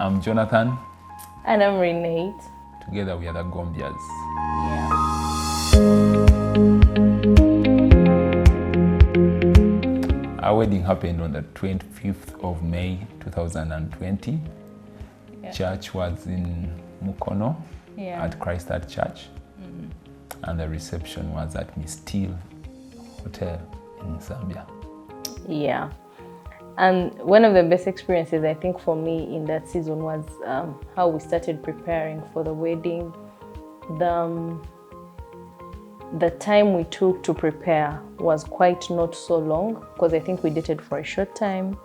I'm Jonathan. And I'm Reinette. Together we are the Gombias. Yeah. Our wedding happened on the 25th of May 2020. Yeah. Church was in Mukono at Christ Church. And the reception was at Miss Steele Hotel in Zambia. Yeah. And one of the best experiences, I think, for me in that season was how we started preparing for the wedding. The time we took to prepare was quite not so long, because I think we dated for a short time,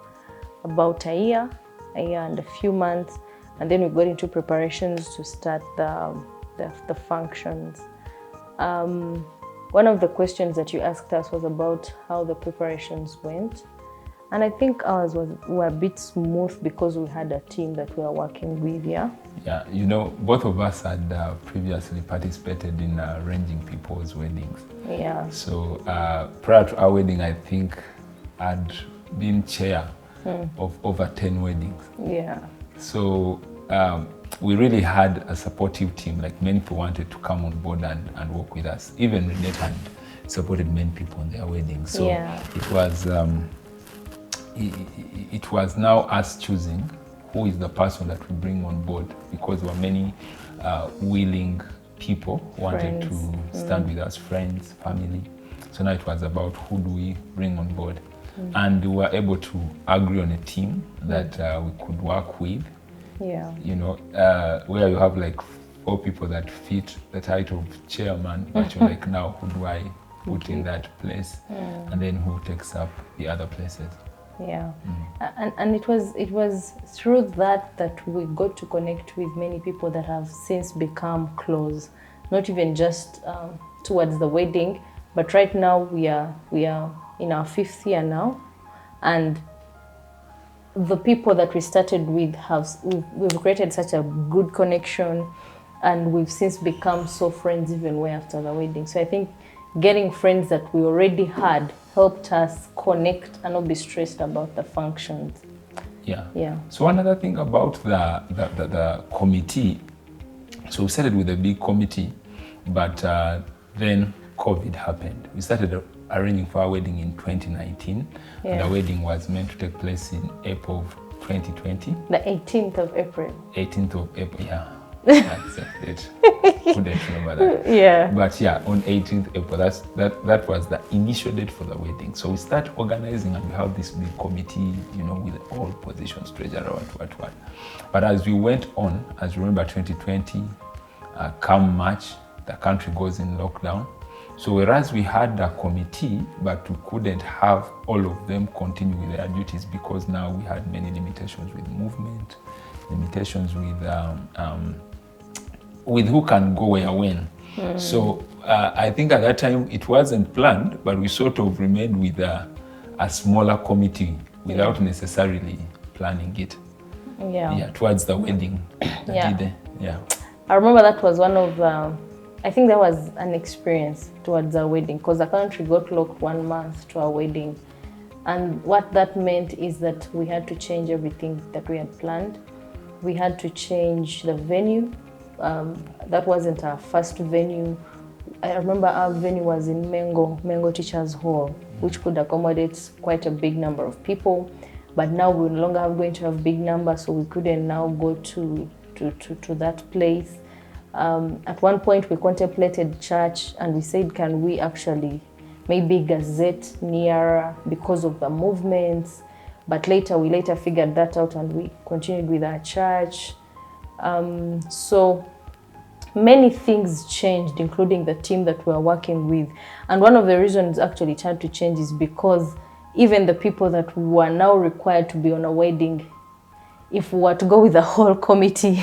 about a year and a few months, and then we got into preparations to start the functions. One of the questions that you asked us was about how the preparations went. And I think ours were a bit smooth because we had a team that we were working with, yeah? Yeah, you know, both of us had previously participated in arranging people's weddings. Yeah. So prior to our wedding, I think I'd been chair of over 10 weddings. Yeah. So we really had a supportive team, like many people wanted to come on board and work with us. Even Reinette had supported many people on their weddings. So it was now us choosing who is the person that we bring on board, because there were many willing people who wanted to stand with us, friends, family. So now it was about who do we bring on board. And we were able to agree on a team that we could work with. Yeah. You know, where you have like 4 people that fit the title of chairman, but you're like, now who do I put in that place? And then who takes up the other places? Yeah, and it was through that we got to connect with many people that have since become close, not even just towards the wedding, but right now we are in our 5th year now, and the people that we started with we've created such a good connection, and we've since become so friends even way after the wedding. So I think getting friends that we already had helped us connect and not be stressed about the functions. Yeah. Yeah. So another thing about the committee, so we started with a big committee, but then COVID happened. We started arranging for our wedding in 2019. Yeah. And the wedding was meant to take place in April of 2020. The 18th of April. 18th of April, yeah. That's it. Couldn't remember that. Yeah. But yeah, on 18th April, that was the initial date for the wedding. So we start organizing, and we have this big committee, you know, with all positions, treasurer, what. But as we went on, as you remember, 2020, come March, the country goes in lockdown. So whereas we had a committee, but we couldn't have all of them continue with their duties, because now we had many limitations with movement, limitations with who can go where when. So I think at that time it wasn't planned, but we sort of remained with a smaller committee without necessarily planning it. Yeah, towards the wedding. I remember that was one of I think that was an experience towards our wedding, because the country got locked 1 month to our wedding, and what that meant is that we had to change everything that we had planned. We had to change the venue. That wasn't our first venue. I remember our venue was in Mengo Teachers Hall, which could accommodate quite a big number of people. But now we're no longer going to have big numbers, so we couldn't now go to that place. At one point we contemplated church, and we said, can we actually maybe gazette nearer because of the movements? But we later figured that out, and we continued with our church. So many things changed, including the team that we were working with. And one of the reasons actually it had to change is because even the people that were now required to be on a wedding, if we were to go with the whole committee,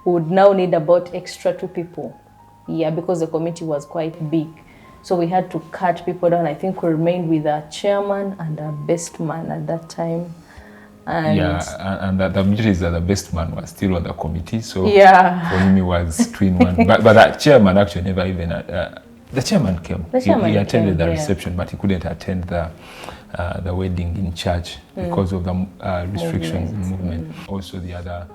we would now need about extra 2 people. Yeah, because the committee was quite big. So we had to cut people down. I think we remained with our chairman and our best man at that time. And the beauty is that the best man was still on the committee. So for him, he was twin one. But that chairman actually never even... the chairman came. He attended the reception, but he couldn't attend the wedding in church because of the restrictions in movement. Also, the other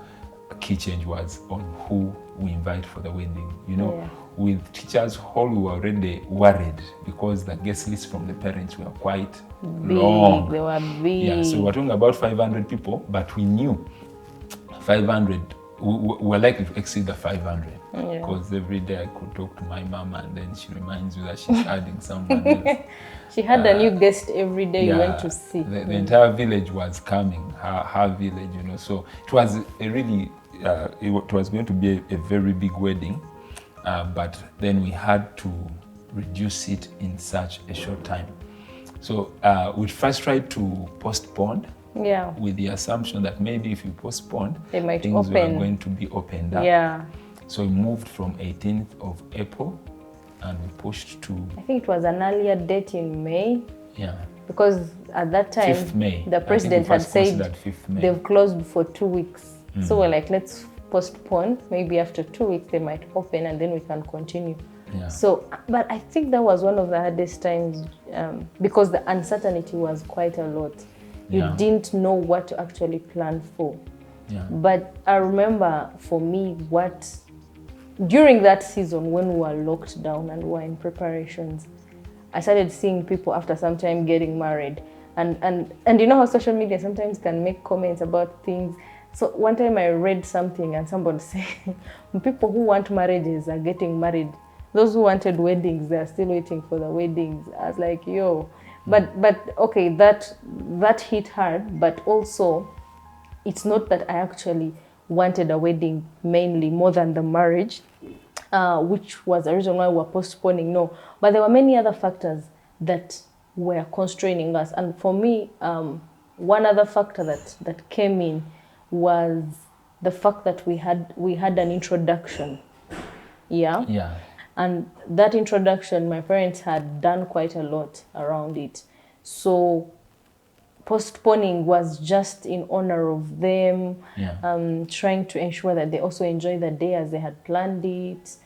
key change was on who we invite for the wedding. You know, Yeah. with teachers' hall, we were already worried because the guest lists from the parents were quite Big, long. they were big. Yeah, so we're talking about 500 people, but we knew 500, we were likely to exceed the 500. Because every day I could talk to my mom and then she reminds you that she's adding someone else. She had a new guest every day you went to see. The entire village was coming, her village, you know. So it was a really, it was going to be a very big wedding, but then we had to reduce it in such a short time. So we first tried to postpone, with the assumption that maybe if you postpone, they might things open. were going to be opened up. Yeah. So we moved from 18th of April and we pushed to... I think it was an earlier date in May. Yeah. Because at that time, 5th May. the president had said 5th May. they've closed for 2 weeks. So we're like, let's postpone. Maybe after 2 weeks they might open and then we can continue. Yeah. So, but I think that was one of the hardest times because the uncertainty was quite a lot. You didn't know what to actually plan for. Yeah. But I remember for me during that season when we were locked down and we were in preparations, I started seeing people after some time getting married. And you know how social media sometimes can make comments about things. So one time I read something and somebody said, people who want marriages are getting married. Those who wanted weddings, they're still waiting for the weddings. I was like, yo. But okay, that hit hard, but also it's not that I actually wanted a wedding mainly more than the marriage, which was the reason why we're postponing. No, but there were many other factors that were constraining us. And for me, one other factor that came in was the fact that we had an introduction. Yeah. Yeah. And that introduction, my parents had done quite a lot around it. So postponing was just in honor of them, trying to ensure that they also enjoy the day as they had planned it.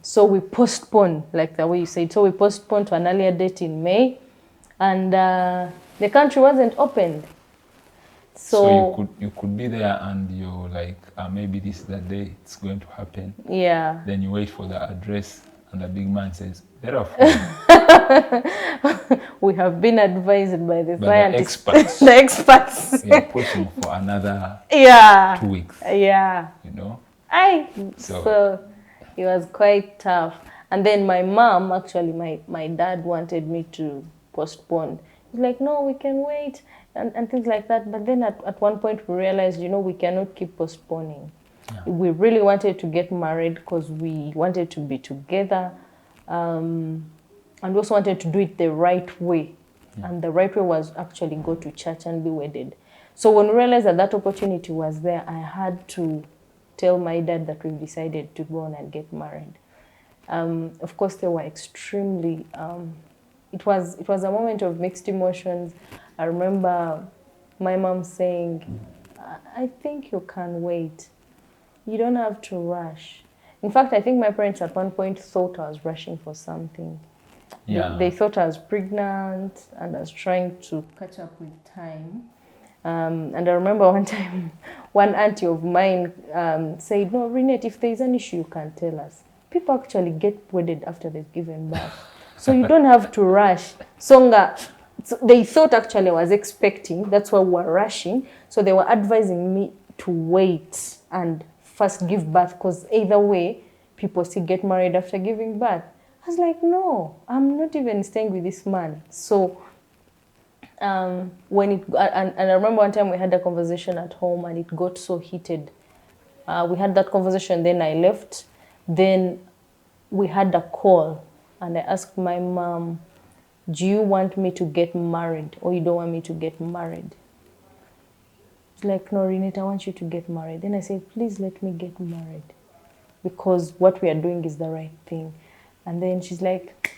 So we postponed, like the way you said. So we postponed to an earlier date in May, and the country wasn't opened. So you could be there and you're like, maybe this is the day it's going to happen. Yeah. Then you wait for the address and the big man says, therefore, we have been advised by the scientists. The experts. The experts. We are pushing for another 2 weeks. Yeah. You know? So it was quite tough. And then my mom, actually, my dad wanted me to postpone. He's like, no, we can wait. And things like that. But then at one point we realized, we cannot keep postponing. Yeah. We really wanted to get married because we wanted to be together. And we also wanted to do it the right way. Yeah. And the right way was actually go to church and be wedded. So when we realized that opportunity was there, I had to tell my dad that we've decided to go on and get married. Of course, they were extremely... It was a moment of mixed emotions. I remember my mom saying, I think you can wait. You don't have to rush. In fact, I think my parents at one point thought I was rushing for something. Yeah. They thought I was pregnant and I was trying to catch up with time. And I remember one time, one auntie of mine said, no, Reinette, if there's an issue, you can tell us. People actually get wedded after they've given birth. So you don't have to rush. So they thought actually I was expecting, that's why we were rushing. So they were advising me to wait and first give birth, because either way, people still get married after giving birth. I was like, no, I'm not even staying with this man. So and I remember one time we had a conversation at home and it got so heated. We had that conversation, then I left. Then we had a call and I asked my mom, do you want me to get married or you don't want me to get married? She's like, no, Reinette, I want you to get married. Then I said, please let me get married because what we are doing is the right thing. And then she's like,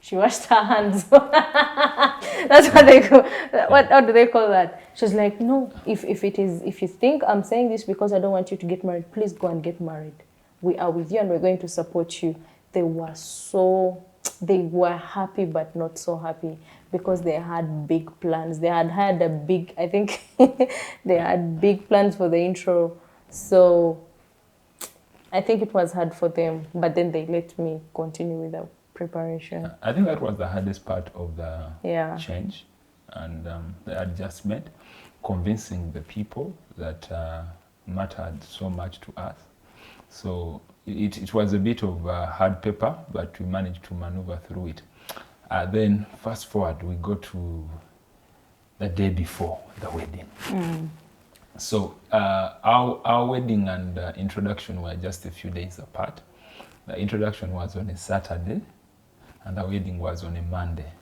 she washed her hands. That's what they call, how do they call that? She's like, no, if you think I'm saying this because I don't want you to get married, please go and get married. We are with you and we're going to support you. They were so they were happy but not so happy because they had big plans. They had a big, I think, they had big plans for the intro. So I think it was hard for them, but then they let me continue with the preparation. I think that was the hardest part of the Yeah. change and the adjustment, convincing the people that mattered so much to us. So it was a bit of hard paper, but we managed to maneuver through it. Then fast forward, we go to the day before the wedding. So our wedding and introduction were just a few days apart. The introduction was on a Saturday and the wedding was on a Monday.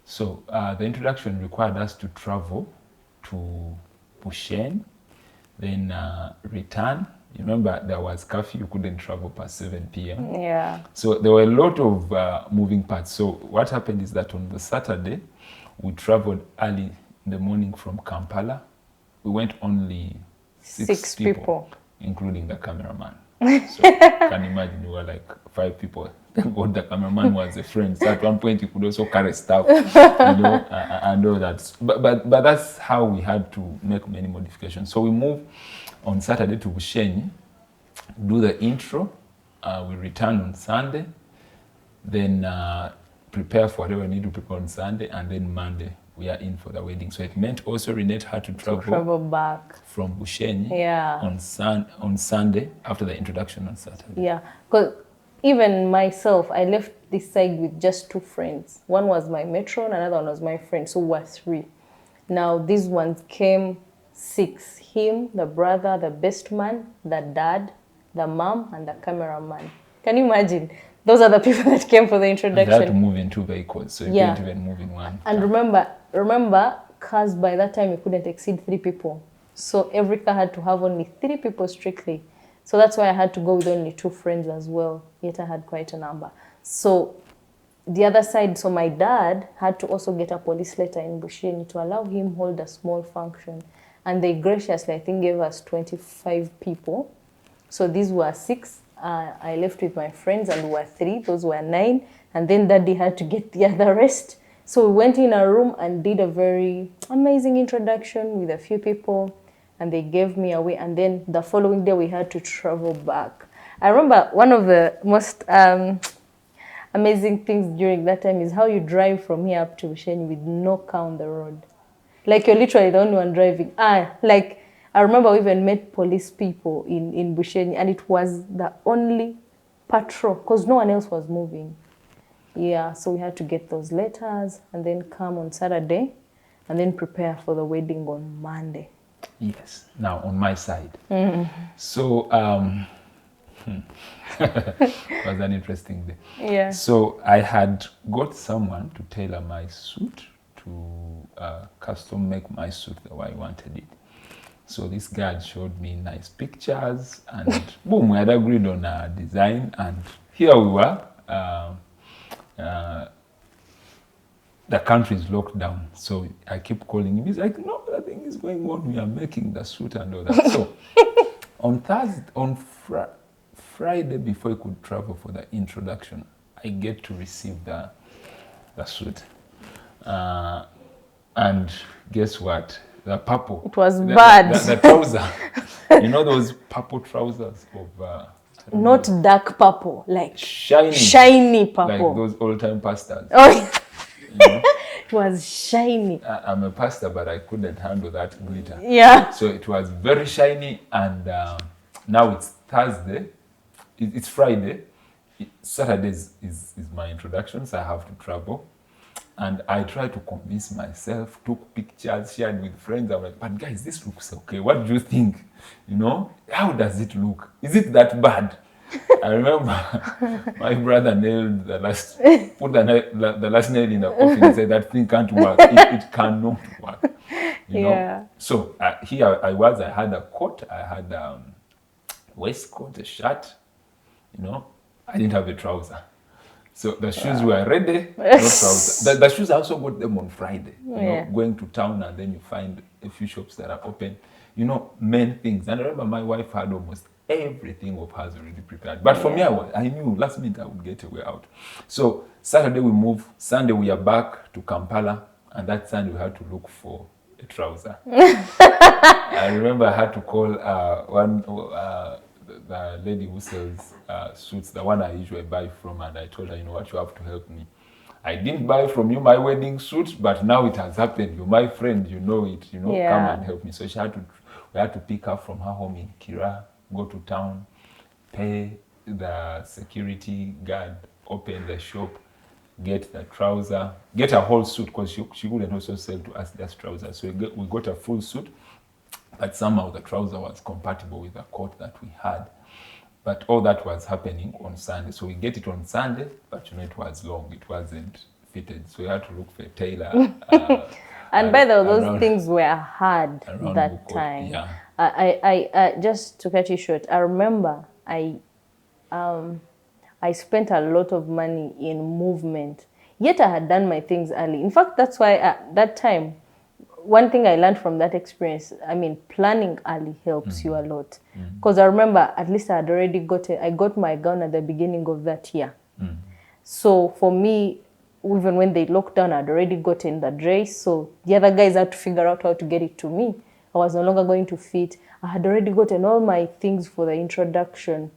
So the introduction required us to travel to Bushen, then return. You remember there was curfew, you couldn't travel past 7 p.m. Yeah. So there were a lot of moving parts. So what happened is that on the Saturday, we traveled early in the morning from Kampala. We went only six people, including the cameraman. So you can imagine we were like 5 people. Thank God the cameraman was a friend. So at one point he could also carry stuff, and all that. But that's how we had to make many modifications. So we moved on Saturday to Bushenyi, do the intro. We return on Sunday, then prepare for whatever we need to prepare on Sunday, and then Monday we are in for the wedding. So it meant also Reinette had to travel back from Bushenyi on Sunday after the introduction on Saturday. Yeah, because even myself, I left this side with just 2 friends. One was my matron, another one was my friend, so we were 3. Now these ones came 6. Him, the brother, the best man, the dad, the mom, and the cameraman. Can you imagine? Those are the people that came for the introduction. They had to move in 2 vehicles, so you couldn't even move in one. And remember, cars by that time, you couldn't exceed 3 people. So every car had to have only 3 people strictly. So that's why I had to go with only 2 friends as well. Yet I had quite a number. So the other side, so my dad had to also get a police letter in Bushenyi to allow him hold a small function. And they graciously, I think, gave us 25 people. So these were 6. I left with my friends and we were 3. Those were 9. And then Daddy had to get the other rest. So we went in a room and did a very amazing introduction with a few people. And they gave me away. And then the following day, we had to travel back. I remember one of the most amazing things during that time is how you drive from here up to Bushenyi with no car on the road. Like, you're literally the only one driving. Like, I remember we even met police people in Bushenyi, and it was the only patrol, because no one else was moving. Yeah, so we had to get those letters, and then come on Saturday, and then prepare for the wedding on Monday. Yes. Now, on my side. So, it was an interesting day. Yeah. So, I had got someone to tailor my suit, to custom make my suit the way I wanted it. So this guy had showed me nice pictures, and boom, we had agreed on a design, and here we were. The country is locked down, so I keep calling him. He's like, no, that thing is going on. We are making the suit and all that. So on Friday, before he could travel for the introduction, I get to receive the suit. And guess what? The purple. It was bad. The trouser. You know those purple trousers of... Not dark purple, like shiny purple. Like those old-time pastors. Oh, you know? It was shiny. I'm a pastor, but I couldn't handle that glitter. Yeah. So it was very shiny, and now it's Thursday. It's Friday. Saturday is my introduction, so I have to travel. And I tried to convince myself, took pictures, shared with friends. I'm like, but guys, this looks okay. What do you think? You know, how does it look? Is it that bad? I remember my brother nailed put the last nail in the coffin and said, that thing can't work. It cannot work. You know? So here I was, I had a coat, I had a waistcoat, a shirt, you know. I didn't have a trouser. So the shoes were ready, no trouser. The shoes I also got them on Friday. You know, going to town, and then you find a few shops that are open. You know, main things. And I remember my wife had almost everything of hers already prepared. But for me, I knew last minute I would get a way out. So Saturday we move. Sunday we are back to Kampala, and that Sunday we had to look for a trouser. I remember I had to call the lady who sells suits, the one I usually buy from, and I told her, you know what, you have to help me. I didn't buy from you my wedding suit, but now it has happened. You're my friend, you know it, you know, come and help me. So we had to pick up from her home in Kira, go to town, pay the security guard, open the shop, get the trouser, get a whole suit, because she couldn't also sell to us just trousers. So we got a full suit, but somehow the trouser was compatible with the coat that we had. But all that was happening on Sunday. So we get it on Sunday, but you know, it was long. It wasn't fitted. So we had to look for a tailor. And by the way, those things were hard that time. Yeah. I just to cut you short, I remember I spent a lot of money in movement. Yet I had done my things early. In fact, that's why at that time, one thing I learned from that experience, I mean, planning early helps you a lot. Because I remember at least I had already I got my gown at the beginning of that year. So for me, even when they locked down, I'd already gotten the dress. So the other guys had to figure out how to get it to me. I was no longer going to fit. I had already gotten all my things for the introduction.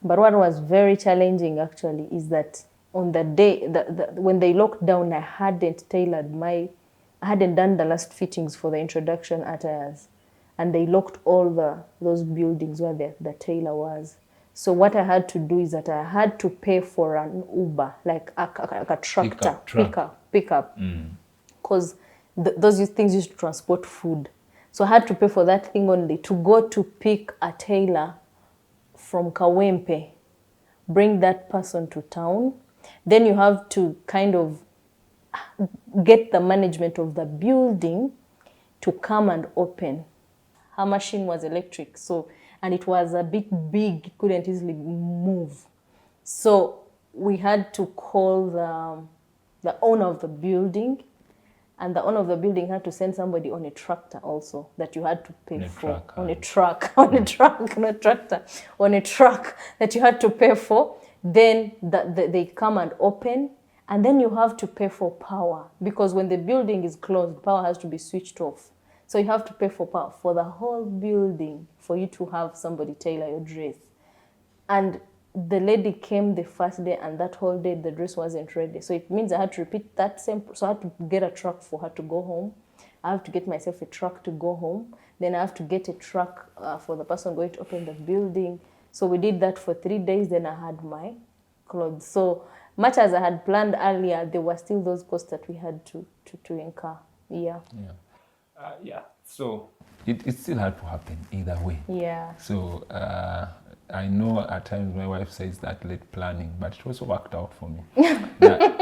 But what was very challenging actually is that on the day, when they locked down, I hadn't done the last fittings for the introduction attires. And they locked all those buildings where the tailor was. So what I had to do is that I had to pay for an Uber, like a tractor, pickup. Because those things used to transport food. So I had to pay for that thing only to go to pick a tailor from Kawempe, bring that person to town. Then you have to kind of get the management of the building to come and open. Her machine was electric, and it was a bit big, it couldn't easily move. So we had to call the owner of the building, and the owner of the building had to send somebody on a tractor also that you had to pay for. On a truck that you had to pay for. Then they come and open, and then you have to pay for power, because when the building is closed, power has to be switched off. So you have to pay for power for the whole building for you to have somebody tailor your dress. And the lady came the first day, and that whole day the dress wasn't ready. So it means I had to repeat that same. So I had to get a truck for her to go home. I have to get myself a truck to go home. Then I have to get a truck for the person going to open the building. So we did that for 3 days. Then I had my clothes. So much as I had planned earlier, there were still those costs that we had to incur. Yeah. So it still had to happen either way. Yeah. So I know at times my wife says that late planning, but it also worked out for me.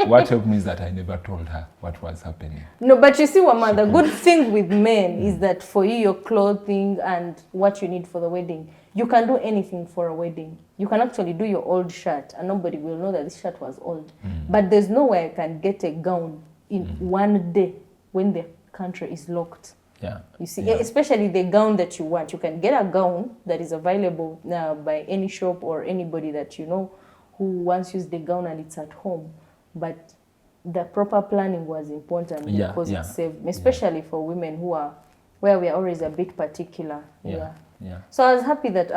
What helped me is that I never told her what was happening. No, but you see, Wama, the good thing with men is that for you, your clothing and what you need for the wedding, you can do anything for a wedding. You can actually do your old shirt, and nobody will know that this shirt was old. But there's no way I can get a gown in one day when the country is locked. Yeah. You see, especially the gown that you want. You can get a gown that is available by any shop or anybody that you know who wants to use the gown and it's at home. But the proper planning was important because it saved me, especially for women where we are always a bit particular. Yeah. So I was happy that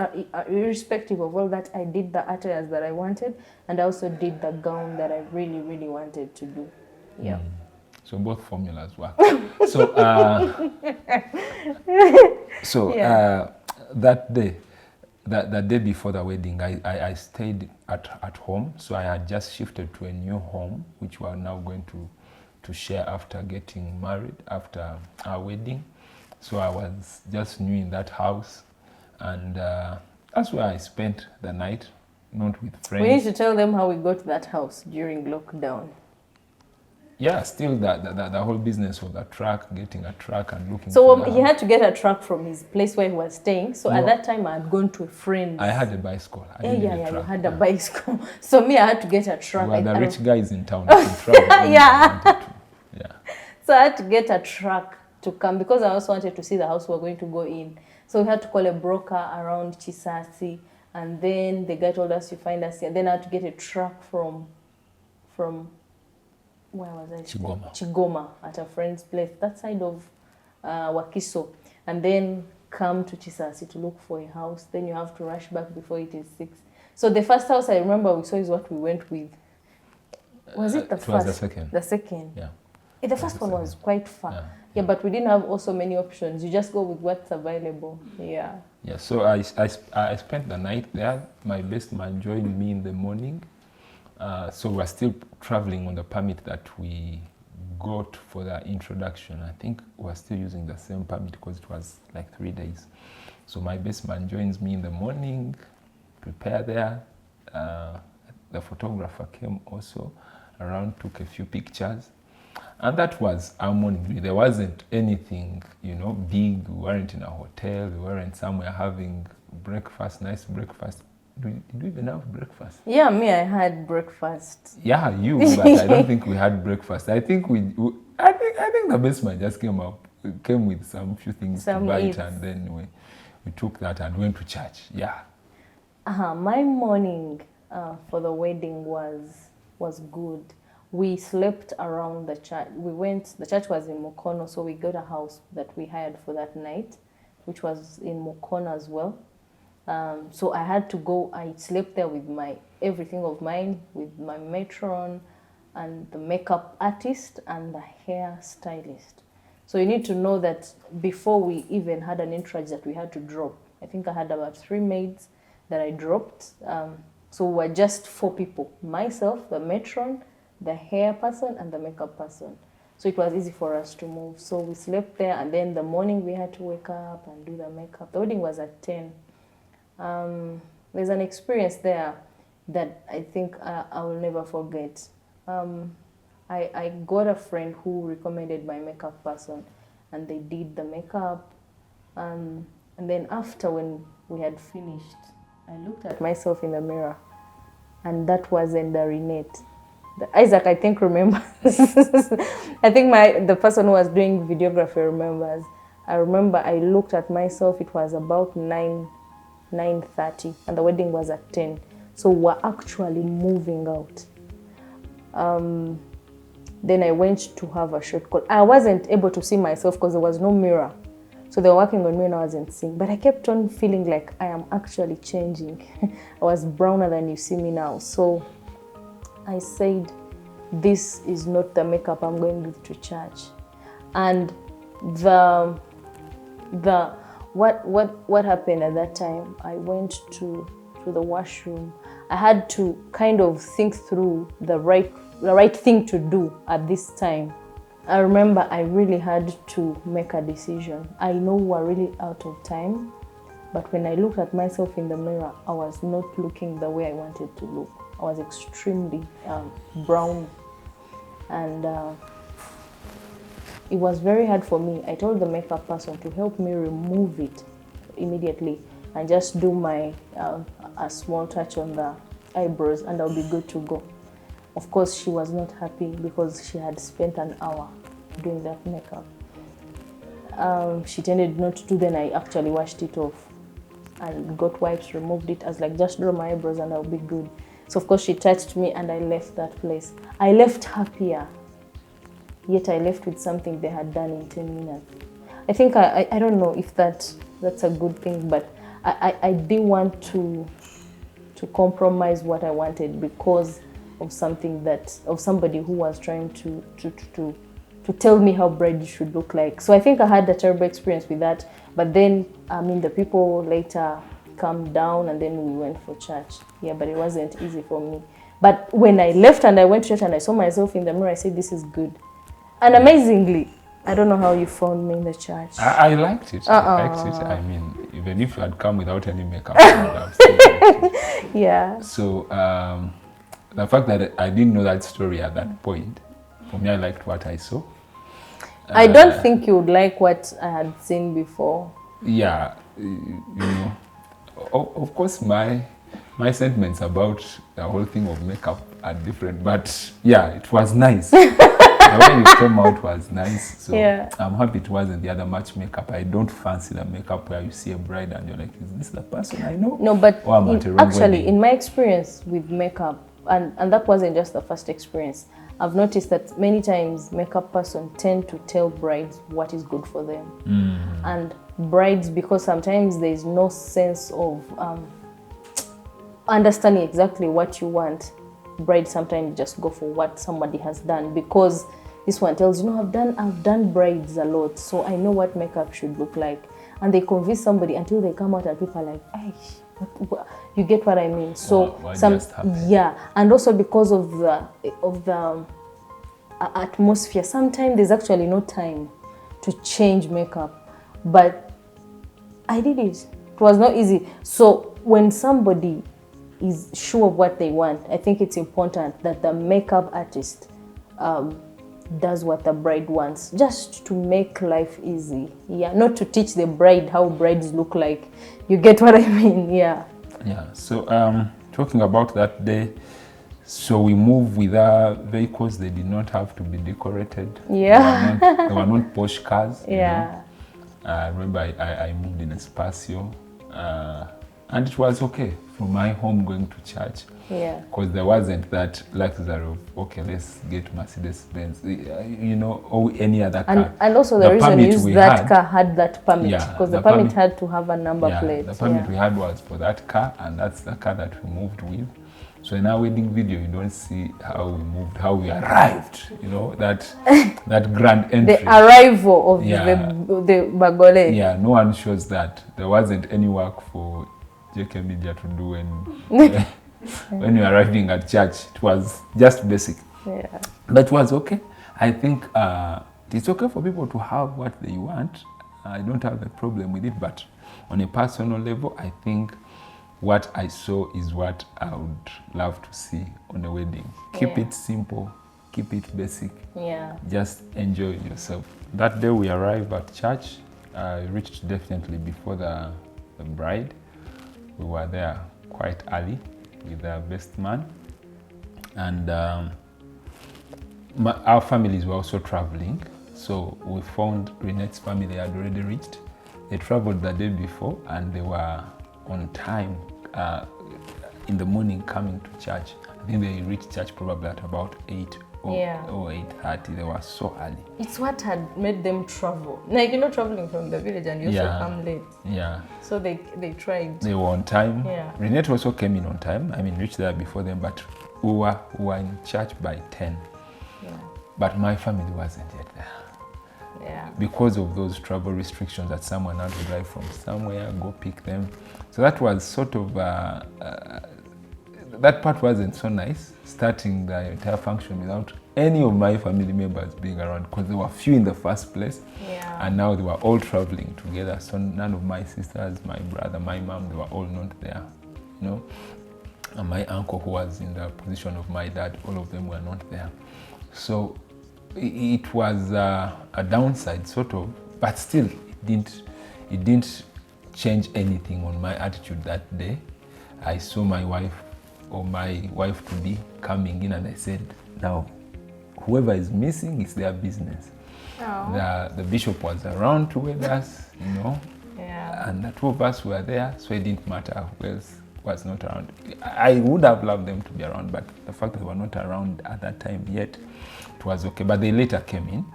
irrespective of all that, I did the attires that I wanted, and I also did the gown that I really, really wanted to do. Yeah. So both formulas work. That day, the day before the wedding, I stayed at home. So I had just shifted to a new home, which we are now going to share after getting married, after our wedding. So I was just new in that house, and that's where I spent the night, not with friends. We need to tell them how we got that house during lockdown. Yeah, still the whole business of the truck, getting a truck and looking. So he had to get a truck from his place where he was staying. So at that time, I had gone to a friend. I had a bicycle. You had a bicycle. So me, I had to get a truck. We were the rich guys in town. Yeah. So I had to get a truck to come because I also wanted to see the house we were going to go in. So we had to call a broker around Chisasi, and then the guy told us to find us here. Then I had to get a truck from where was I? Chigoma. Chigoma, at a friend's place, that side of Wakiso. And then come to Chisasi to look for a house. Then you have to rush back before it is 6. So the first house I remember we saw is what we went with. Was it the first? It was the second. The second. Yeah. The first one was quite far. Yeah, but we didn't have also many options. You just go with what's available. Yeah. Yeah, so I spent the night there. My best man joined me in the morning. So we're still traveling on the permit that we got for the introduction. I think we're still using the same permit because it was like 3 days. So my best man joins me in the morning, prepare there. The photographer came also around, took a few pictures. And that was our morning. There wasn't anything, big. We weren't in a hotel. We weren't somewhere having breakfast, nice breakfast. Did you even have breakfast? Yeah, me, I had breakfast. Yeah, you, but I don't think we had breakfast. I think I think the best man just came with some few things to bite, and then we took that and went to church. Yeah. My morning for the wedding was good. We slept around the church. The church was in Mukono, so we got a house that we hired for that night, which was in Mukono as well. So I had to go, I slept there with everything of mine, with my matron and the makeup artist and the hair stylist. So you need to know that before we even had an entourage that we had to drop. I think I had about 3 maids that I dropped. So we were just 4 people, myself, the matron, the hair person, and the makeup person. So it was easy for us to move. So we slept there, and then the morning we had to wake up and do the makeup. The wedding was at 10. There's an experience there that I think I will never forget. I got a friend who recommended my makeup person, and they did the makeup. And then after, when we had finished, I looked at myself in the mirror, and that wasn't the Reinette. Isaac, I think, remembers. I think the person who was doing videography remembers. I remember I looked at myself, it was about 9:30, and the wedding was at 10. So we're actually moving out. Then I went to have a short call. I wasn't able to see myself because there was no mirror. So they were working on me and I wasn't seeing. But I kept on feeling like I am actually changing. I was browner than you see me now. So I said, this is not the makeup I'm going with to church. And what happened at that time, I went to the washroom. I had to kind of think through the right thing to do at this time. I remember I really had to make a decision. I know we're really out of time, but when I looked at myself in the mirror, I was not looking the way I wanted to look. I was extremely brown, and it was very hard for me. I told the makeup person to help me remove it immediately and just do a small touch on the eyebrows, and I'll be good to go. Of course, she was not happy because she had spent an hour doing that makeup. She tended not to. Then I actually washed it off and got wipes, removed it. I was like, just draw my eyebrows and I'll be good. So of course she touched me and I left that place. I left happier, yet I left with something they had done in 10 minutes. I think, I don't know if that's a good thing, but I didn't want to compromise what I wanted because of somebody who was trying to tell me how bride should look like. So I think I had a terrible experience with that. But then, the people later calmed down and then we went for church. Yeah, but it wasn't easy for me. But when I left and I went to church and I saw myself in the mirror, I said, this is good. And amazingly, I don't know how you found me in the church. I liked it. I liked it. I mean, even if you had come without any makeup, I would have still liked it. Yeah. So the fact that I didn't know that story at that point, for me, I liked what I saw. I don't think you would like what I had seen before. Yeah, of course, my sentiments about the whole thing of makeup are different, but yeah, it was nice. The way it came out was nice, so yeah. I'm happy it wasn't the other match makeup. I don't fancy the makeup where you see a bride and you're like, is this the person I know? No, but actually, in my experience with makeup, and that wasn't just the first experience, I've noticed that many times makeup person tend to tell brides what is good for them. And brides, because sometimes there is no sense of understanding exactly what you want, brides sometimes just go for what somebody has done, because this one tells, I've done brides a lot, so I know what makeup should look like. And they convince somebody until they come out and people are like, "Ay, you get what I mean?" So and also because of the atmosphere, sometimes there's actually no time to change makeup. But I did it. It was not easy. So when somebody is sure of what they want, I think it's important that the makeup artist does what the bride wants, just to make life easy. Yeah, not to teach the bride how brides look like. You get what I mean? Yeah. So talking about that day, so we moved with our vehicles. They did not have to be decorated. Yeah. They were not posh cars. Yeah. I remember I moved in a Spacio, and it was okay from my home going to church. Yeah. Because there wasn't that luxury of, okay, let's get Mercedes-Benz, or any other car. And also the reason is that car had that permit, because the permit had to have a number plate. The permit we had was for that car, and that's the car that we moved with. So in our wedding video, you don't see how we moved, how we arrived, that grand entry. The arrival of the Bagole. Yeah, no one shows that. There wasn't any work for JK Media to do when you're arriving at church. It was just basic. Yeah. But it was okay. I think it's okay for people to have what they want. I don't have a problem with it, but on a personal level, I think what I saw is what I would love to see on a wedding. Keep it simple, keep it basic. Yeah. Just enjoy yourself. That day we arrived at church. I reached definitely before the bride. We were there quite early with the best man. And our families were also traveling. So we found Reinette'S family had already reached. They traveled the day before and they were on time in the morning coming to church. I think they reached church probably at about 8 or 8:30. They were so early. It's what had made them travel. Like, traveling from the village and you also come late. Yeah. So they tried. They were on time. Yeah. Reinette also came in on time. I mean, reached there before them, but we were in church by 10. Yeah. But my family wasn't yet there. Yeah. Because of those travel restrictions that someone had to drive from somewhere, go pick them. So that was sort of, that part wasn't so nice, starting the entire function without any of my family members being around, because there were few in the first place. Yeah. And now they were all traveling together. So none of my sisters, my brother, my mom, they were all not there, And my uncle, who was in the position of my dad, all of them were not there. So it was a downside, sort of, but still, it didn't change anything on my attitude that day. I saw my wife, or my wife-to-be, coming in, and I said, now, whoever is missing, it's their business. The bishop was around to with us, and the two of us were there, so it didn't matter who else was not around. I would have loved them to be around, but the fact that they were not around at that time yet, it was okay. But they later came in.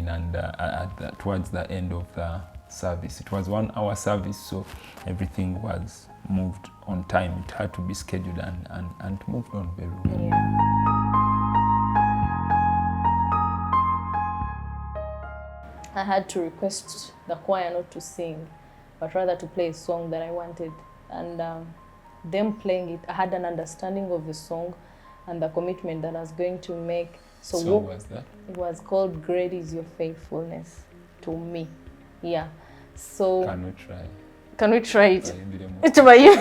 And towards the end of the service, it was 1 hour service, so everything was moved on time. It had to be scheduled and moved on very well. Yeah. I had to request the choir not to sing, but rather to play a song that I wanted. And them playing it, I had an understanding of the song and the commitment that I was going to make. So what was that? It was called "Great Is Your Faithfulness to Me." Yeah. So can we try? Can we try it? It's about you.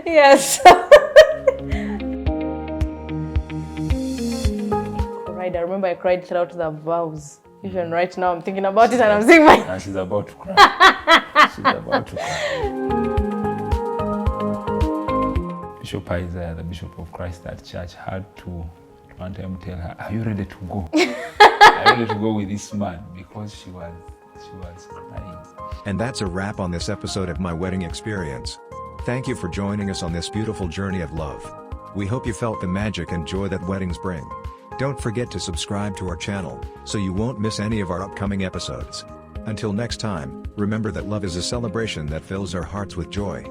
Yes. I remember I cried throughout the vows. Even right now, I'm thinking about it and I'm singing and she's about to cry. She's about to cry. Bishop Isaiah, the Bishop of Christ at church, had to one time tell her, "Are you ready to go? Are you ready to go with this man?" Because she was crying. And that's a wrap on this episode of My Wedding Experience. Thank you for joining us on this beautiful journey of love. We hope you felt the magic and joy that weddings bring. Don't forget to subscribe to our channel, so you won't miss any of our upcoming episodes. Until next time, remember that love is a celebration that fills our hearts with joy.